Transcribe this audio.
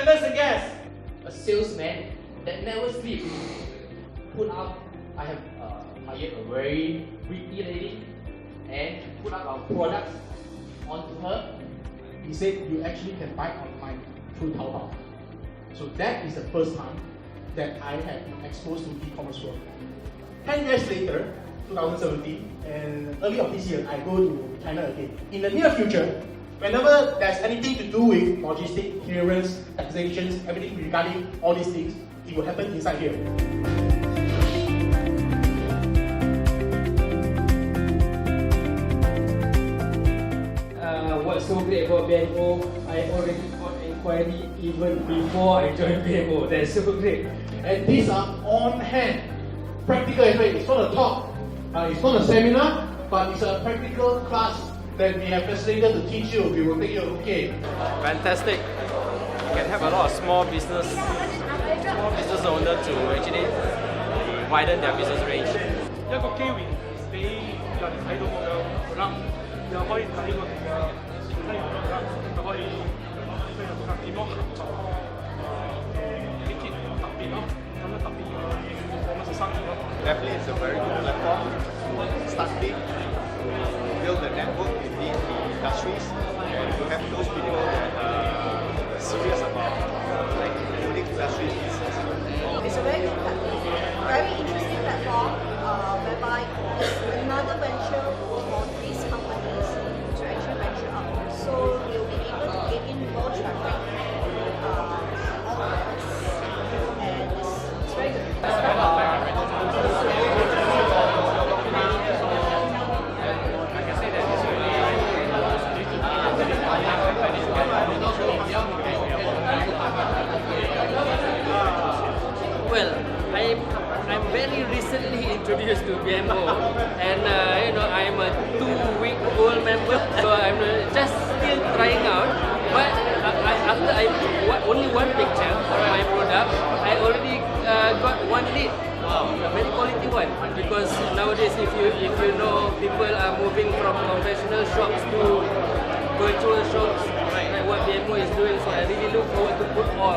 Attendance and guests. A salesman that never sleeps. I have hired a very pretty lady and put up our products onto her. He said you actually can buy online through Taobao. So that is the first time that I have been exposed to e-commerce world. 10 years later, 2017, and early of this year, I go to China again. In the near future, whenever there's anything to do with logistics, clearance, taxations, everything regarding all these things, it will happen inside here. What's so great about BMO, I already got inquiry even before I joined BMO. That's so great. And these are on hand, practical aspect. It's not a talk, it's not a seminar, but it's a practical class that we have facilitated to teach you. We will take you, okay. Fantastic. You can have a lot of small business owner to actually widen their business range. 一個機會俾人睇到我嘅 product， 又可以睇我哋嘅其他人 product， 又可以對人 product 點樣合作，呢件特別咯，咁樣特別嘅我們嘅生意咯。Definitely, it's a very good platform to start big, build the network in these industries, and to have those people that are serious about building industry business. It's a very good platform, very interesting platform, whereby it's another venture for these companies to actually venture out. So you'll be able to get in more traffic, all around, and it's very good. Well, I'm very recently introduced to BMO, and I'm a 2-week-old member, so I'm just still trying out. But after only one picture for my product, I already got one lead. A very quality one, because nowadays if you know, people are moving from conventional shops to virtual shops, like what BMO is doing. So I really look forward to put all